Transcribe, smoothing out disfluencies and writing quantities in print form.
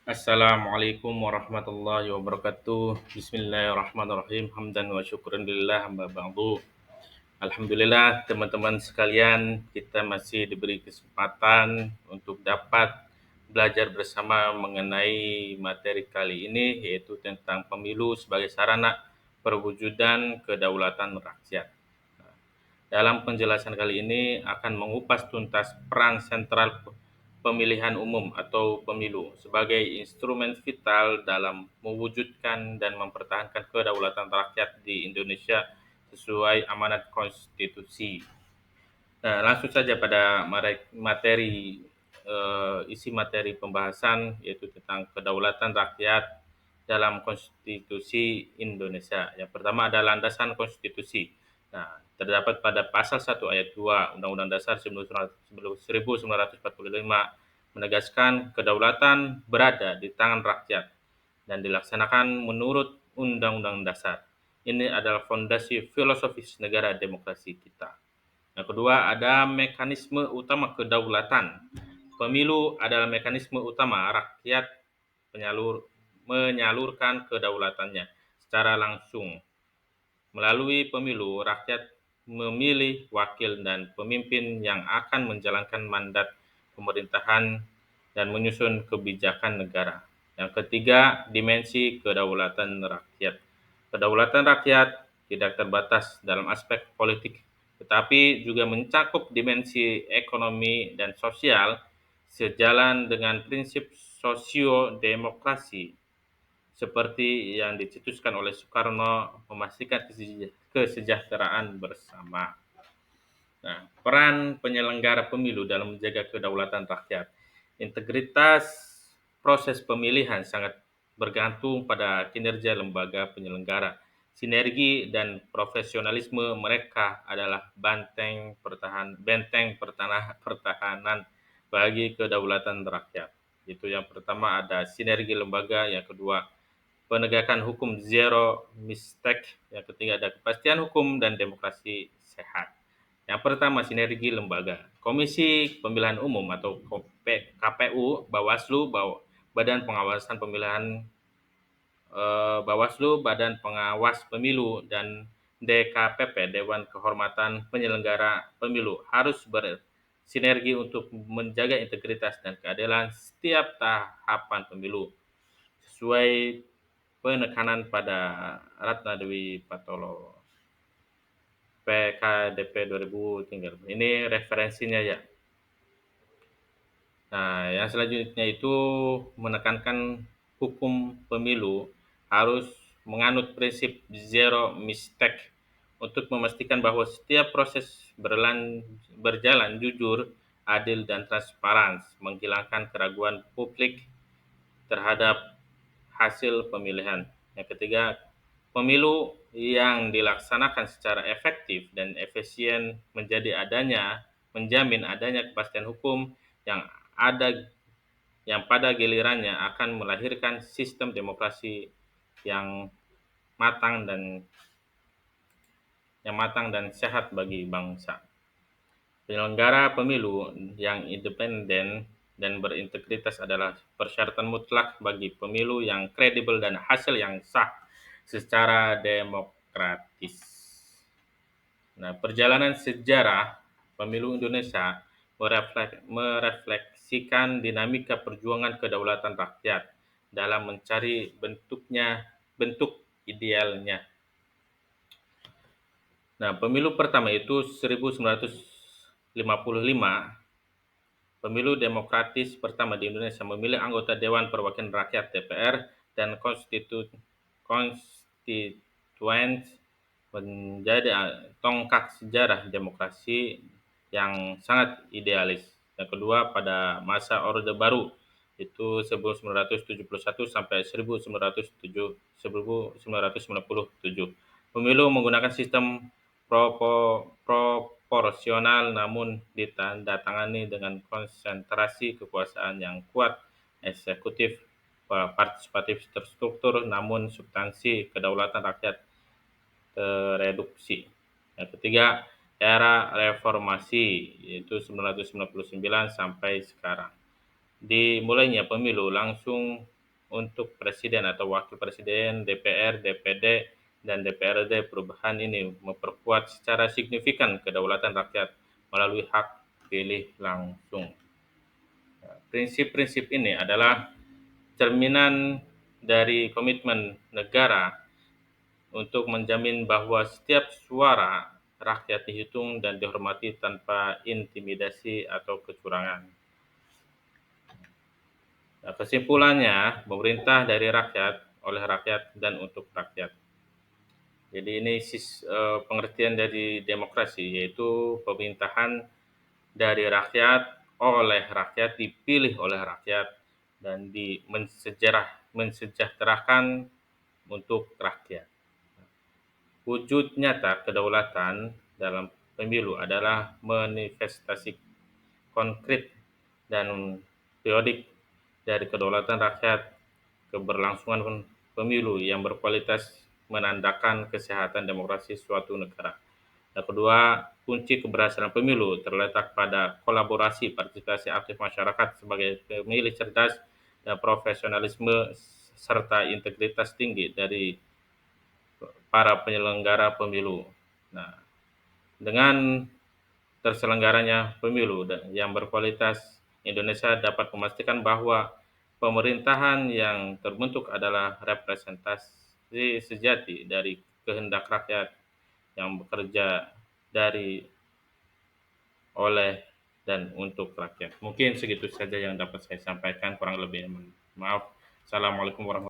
Assalamualaikum warahmatullahi wabarakatuh. Bismillahirrahmanirrahim. Hamdan wa syukran lillah amma ba'du. Alhamdulillah teman-teman sekalian, kita masih diberi kesempatan untuk dapat belajar bersama mengenai materi kali ini, yaitu tentang pemilu sebagai sarana perwujudan kedaulatan rakyat. Dalam penjelasan kali ini akan mengupas tuntas peran sentral pemilihan umum atau pemilu sebagai instrumen vital dalam mewujudkan dan mempertahankan kedaulatan rakyat di Indonesia sesuai amanat konstitusi. Nah, langsung saja pada isi materi pembahasan, yaitu tentang kedaulatan rakyat dalam konstitusi Indonesia. Yang pertama ada landasan konstitusi. Nah, terdapat pada pasal 1 ayat 2 Undang-Undang Dasar 1945 menegaskan kedaulatan berada di tangan rakyat dan dilaksanakan menurut Undang-Undang Dasar. Ini adalah fondasi filosofis negara demokrasi kita. Yang kedua, ada mekanisme utama kedaulatan. Pemilu adalah mekanisme utama rakyat menyalurkan kedaulatannya secara langsung. Melalui pemilu, rakyat memilih wakil dan pemimpin yang akan menjalankan mandat pemerintahan dan menyusun kebijakan negara. Yang ketiga, dimensi kedaulatan rakyat. Kedaulatan rakyat tidak terbatas dalam aspek politik, tetapi juga mencakup dimensi ekonomi dan sosial sejalan dengan prinsip sosio-demokrasi seperti yang dicetuskan oleh Soekarno, memastikan kesejahteraan bersama. Nah, peran penyelenggara pemilu dalam menjaga kedaulatan rakyat. Integritas proses pemilihan sangat bergantung pada kinerja lembaga penyelenggara. Sinergi dan profesionalisme mereka adalah benteng pertahanan bagi kedaulatan rakyat. Itu yang pertama, ada sinergi lembaga. Yang kedua, penegakan hukum zero mistake. Yang ketiga, ada kepastian hukum dan demokrasi sehat. Yang pertama, sinergi lembaga. Komisi Pemilihan Umum atau KPU, Bawaslu, Badan Pengawasan Pemilihan, Bawaslu, Badan Pengawas Pemilu, dan DKPP, Dewan Kehormatan Penyelenggara Pemilu, harus bersinergi untuk menjaga integritas dan keadilan setiap tahapan pemilu, sesuai penekanan pada Ratna Dewi Patolo, PKDP 2003. Ini referensinya ya. Nah, yang selanjutnya itu menekankan hukum pemilu harus menganut prinsip zero mistake untuk memastikan bahwa setiap proses berjalan jujur, adil, dan transparan, menghilangkan keraguan publik terhadap hasil pemilihan. Yang ketiga, pemilu yang dilaksanakan secara efektif dan efisien menjamin adanya kepastian hukum yang ada yang pada gilirannya akan melahirkan sistem demokrasi yang matang dan sehat bagi bangsa. Penyelenggara pemilu yang independen dan berintegritas adalah persyaratan mutlak bagi pemilu yang kredibel dan hasil yang sah secara demokratis. Nah, perjalanan sejarah pemilu Indonesia merefleksikan dinamika perjuangan kedaulatan rakyat dalam mencari bentuk idealnya. Nah, pemilu pertama itu 1955, pemilu demokratis pertama di Indonesia, memilih anggota Dewan Perwakilan Rakyat (DPR) dan konstituen menjadi tonggak sejarah demokrasi yang sangat idealis. Yang kedua, pada masa Orde Baru itu 1971 sampai 1997. Pemilu menggunakan sistem proporsional namun ditandatangani dengan konsentrasi kekuasaan yang kuat, eksekutif partisipatif terstruktur, namun substansi kedaulatan rakyat tereduksi. Yang ketiga, era reformasi, yaitu 1999 sampai sekarang. Dimulainya pemilu langsung untuk presiden atau wakil presiden, DPR, DPD, dan DPRD perubahan ini memperkuat secara signifikan kedaulatan rakyat melalui hak pilih langsung. Prinsip-prinsip ini adalah cerminan dari komitmen negara untuk menjamin bahwa setiap suara rakyat dihitung dan dihormati tanpa intimidasi atau kecurangan. Nah, kesimpulannya, pemerintah dari rakyat, oleh rakyat, dan untuk rakyat. Jadi ini pengertian dari demokrasi, yaitu pemerintahan dari rakyat, oleh rakyat, dipilih oleh rakyat, dan mensejahterakan untuk rakyat. Wujud nyata kedaulatan dalam pemilu adalah manifestasi konkret dan periodik dari kedaulatan rakyat. Keberlangsungan pemilu yang berkualitas menandakan kesehatan demokrasi suatu negara. Yang kedua, kunci keberhasilan pemilu terletak pada kolaborasi partisipasi aktif masyarakat sebagai pemilih cerdas dan profesionalisme serta integritas tinggi dari para penyelenggara pemilu. Nah, dengan terselenggaranya pemilu yang berkualitas, Indonesia dapat memastikan bahwa pemerintahan yang terbentuk adalah representasi sejati dari kehendak rakyat yang bekerja dari, oleh, dan untuk rakyat. Mungkin segitu saja yang dapat saya sampaikan, kurang lebih. Maaf. Assalamualaikum warahmatullahi wabarakatuh.